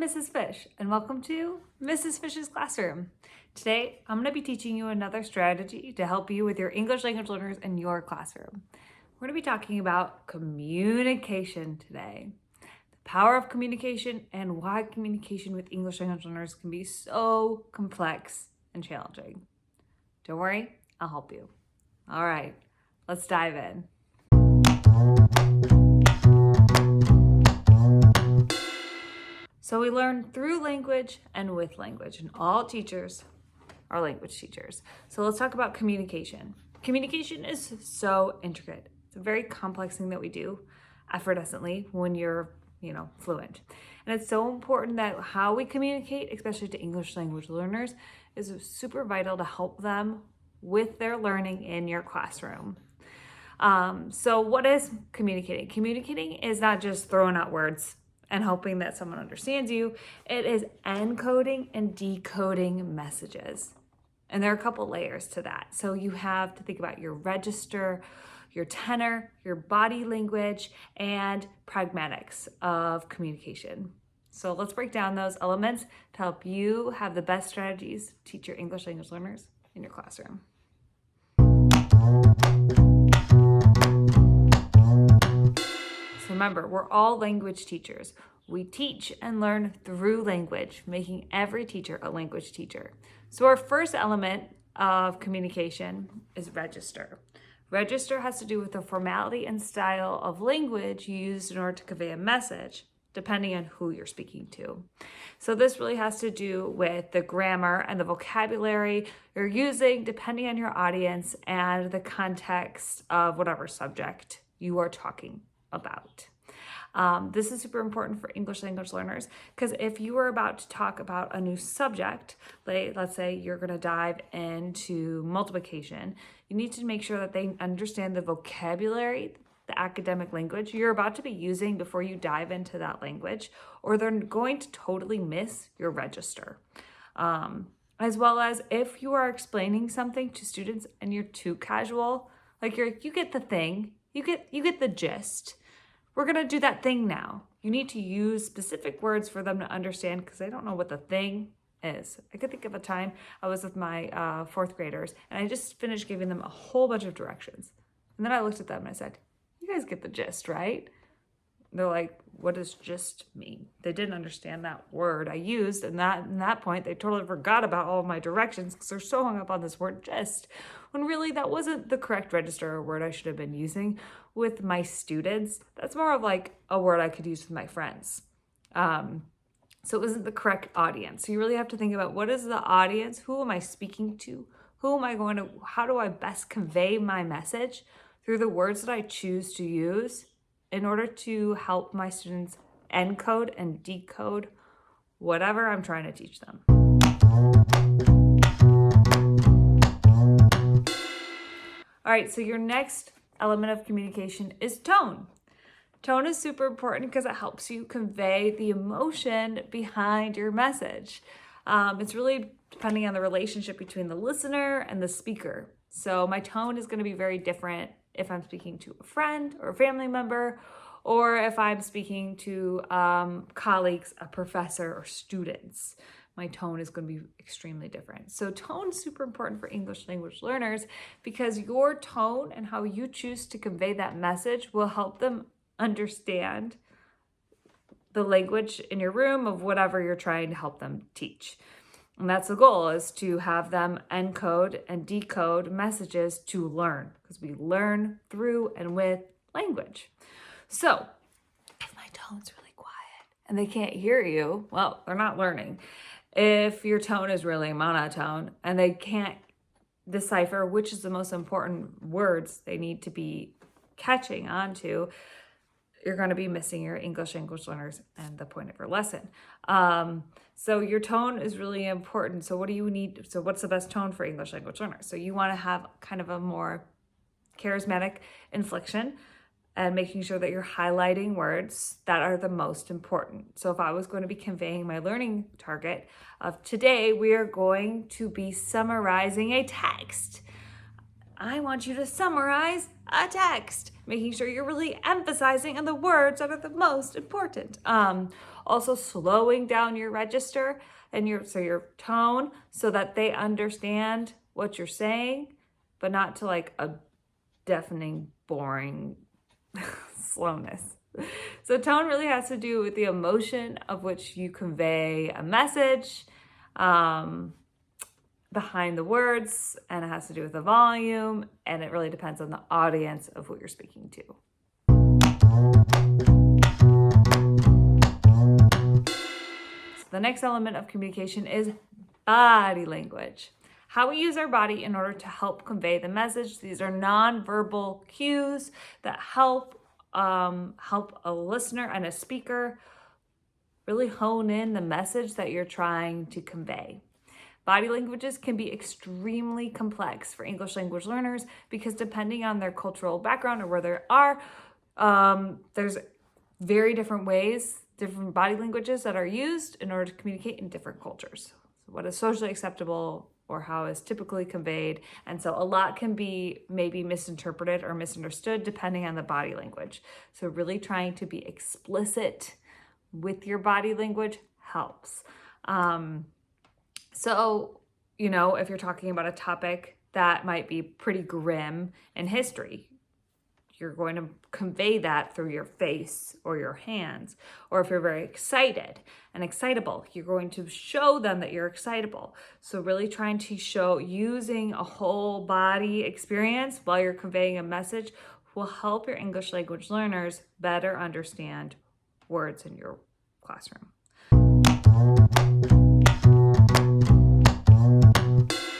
Mrs. Fish, and welcome to Mrs. Fish's Classroom. Today, I'm going to be teaching you another strategy to help you with your English language learners in your classroom. We're going to be talking about communication today. The power of communication and why communication with English language learners can be so complex and challenging. Don't worry, I'll help you. All right, let's dive in. So we learn through language and with language, and all teachers are language teachers. So let's talk about communication. Communication is so intricate. It's a very complex thing that we do effortlessly when you're, fluent. And it's so important that how we communicate, especially to English language learners, is super vital to help them with their learning in your classroom. So what is communicating? Communicating is not just throwing out words and hoping that someone understands you. It is encoding and decoding messages. And there are a couple layers to that. So you have to think about your register, your tenor, your body language, and pragmatics of communication. So let's break down those elements to help you have the best strategies to teach your English language learners in your classroom. Remember, we're all language teachers. We teach and learn through language, making every teacher a language teacher. So our first element of communication is register. Register has to do with the formality and style of language used in order to convey a message, depending on who you're speaking to. So this really has to do with the grammar and the vocabulary you're using, depending on your audience and the context of whatever subject you are talking about. This is super important for English language learners because if you are about to talk about a new subject, let's say you're going to dive into multiplication, you need to make sure that they understand the vocabulary, the academic language you're about to be using before you dive into that language, or they're going to totally miss your register. As well as if you are explaining something to students and you're too casual, like you get the thing, you get the gist. We're going to do that thing now. You need to use specific words for them to understand because they don't know what the thing is. I could think of a time I was with my fourth graders and I just finished giving them a whole bunch of directions. And then I looked at them and I said, "You guys get the gist, right?" They're like, "What does gist mean?" They didn't understand that word I used, and in that point, they totally forgot about all of my directions because they're so hung up on this word gist, when really that wasn't the correct register or word I should have been using with my students. That's more of like a word I could use with my friends. So it wasn't the correct audience. So you really have to think about what is the audience? Who am I speaking to? How do I best convey my message through the words that I choose to use in order to help my students encode and decode whatever I'm trying to teach them. All right, so your next element of communication is tone. Tone is super important because it helps you convey the emotion behind your message. It's really depending on the relationship between the listener and the speaker. So my tone is going to be very different if I'm speaking to a friend or a family member, or if I'm speaking to colleagues, a professor, or students. My tone is going to be extremely different. So tone is super important for English language learners because your tone and how you choose to convey that message will help them understand the language in your room of whatever you're trying to help them teach. And that's the goal, is to have them encode and decode messages to learn, because we learn through and with language. So if my tone's really quiet and they can't hear you, well, they're not learning. If your tone is really monotone and they can't decipher which is the most important words they need to be catching onto, you're going to be missing your English language learners and the point of your lesson. So your tone is really important. So what do you need? So what's the best tone for English language learners? So you want to have kind of a more charismatic inflection and making sure that you're highlighting words that are the most important. So if I was going to be conveying my learning target of today, we are going to be summarizing a text. I want you to summarize a text, making sure you're really emphasizing on the words that are the most important. Also slowing down your register and your tone so that they understand what you're saying, but not to like a deafening, boring slowness. So tone really has to do with the emotion of which you convey a message behind the words, and it has to do with the volume, and it really depends on the audience of who you're speaking to. So the next element of communication is body language. How we use our body in order to help convey the message. These are nonverbal cues that help a listener and a speaker really hone in the message that you're trying to convey. Body languages can be extremely complex for English language learners because depending on their cultural background or where they are, there's very different ways, different body languages that are used in order to communicate in different cultures. So what is socially acceptable or how is typically conveyed. And so a lot can be maybe misinterpreted or misunderstood depending on the body language. So really trying to be explicit with your body language helps. So, if you're talking about a topic that might be pretty grim in history, you're going to convey that through your face or your hands. Or if you're very excited and excitable, you're going to show them that you're excitable. So really trying to show using a whole body experience while you're conveying a message will help your English language learners better understand words in your classroom.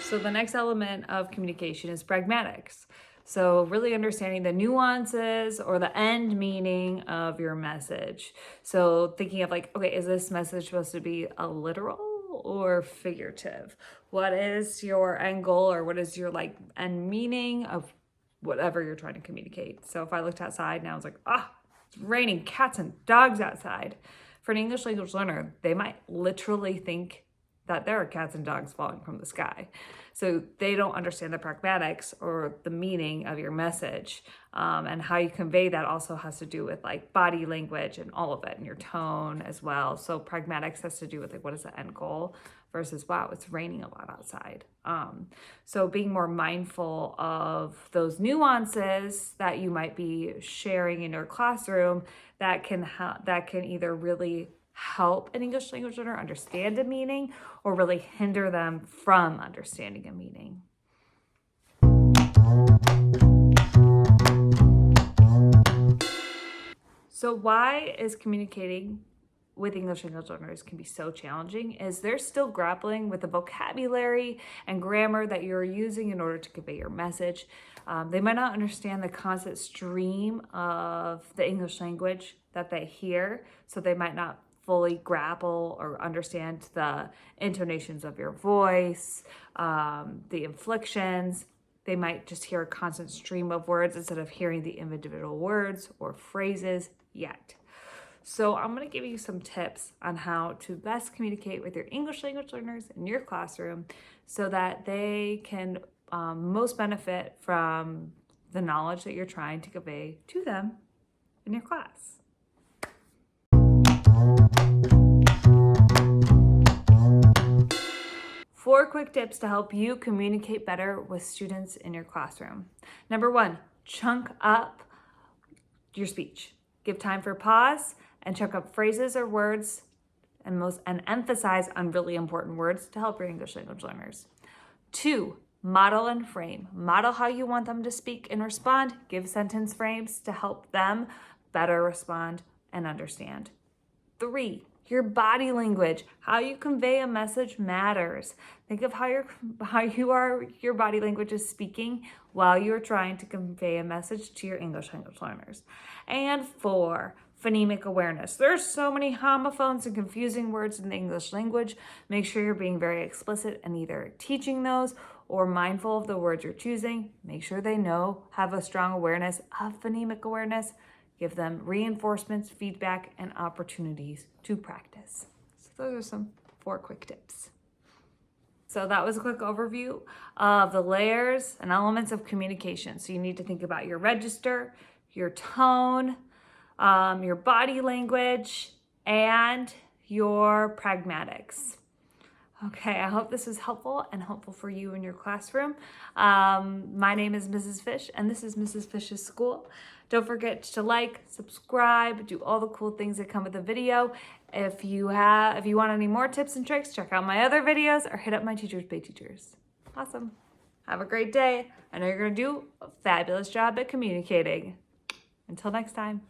So the next element of communication is pragmatics. So really understanding the nuances or the end meaning of your message. So thinking of like, okay, is this message supposed to be a literal or figurative? What is your end goal or what is your end meaning of whatever you're trying to communicate? So if I looked outside and I was like, it's raining cats and dogs outside. For an English language learner, they might literally think that there are cats and dogs falling from the sky. So they don't understand the pragmatics or the meaning of your message. And how you convey that also has to do with body language and all of it and your tone as well. So pragmatics has to do with what is the end goal versus, wow, it's raining a lot outside. So being more mindful of those nuances that you might be sharing in your classroom that can either really help an English language learner understand a meaning or really hinder them from understanding a meaning. So why is communicating with English language learners can be so challenging is they're still grappling with the vocabulary and grammar that you're using in order to convey your message. They might not understand the constant stream of the English language that they hear, so they might not fully grapple or understand the intonations of your voice, the inflections. They might just hear a constant stream of words instead of hearing the individual words or phrases yet. So I'm going to give you some tips on how to best communicate with your English language learners in your classroom so that they can most benefit from the knowledge that you're trying to convey to them in your class. 4 quick tips to help you communicate better with students in your classroom. Number 1, chunk up your speech. Give time for pause and chunk up phrases or words and emphasize on really important words to help your English language learners. 2, model and frame. Model how you want them to speak and respond. Give sentence frames to help them better respond and understand. 3, your body language. How you convey a message matters. Think of how your body language is speaking while you're trying to convey a message to your English language learners. And 4, phonemic awareness. There's so many homophones and confusing words in the English language. Make sure you're being very explicit and either teaching those or mindful of the words you're choosing. Make sure they have a strong awareness of phonemic awareness. Give them reinforcements, feedback, and opportunities to practice. So those are some 4 quick tips. So that was a quick overview of the layers and elements of communication. So you need to think about your register, your tone, your body language, and your pragmatics. Okay, I hope this was helpful and helpful for you in your classroom. My name is Mrs. Fish, and this is Mrs. Fish's School. Don't forget to like, subscribe, do all the cool things that come with the video. If you want any more tips and tricks, check out my other videos or hit up my Teachers Pay Teachers. Awesome. Have a great day. I know you're going to do a fabulous job at communicating. Until next time.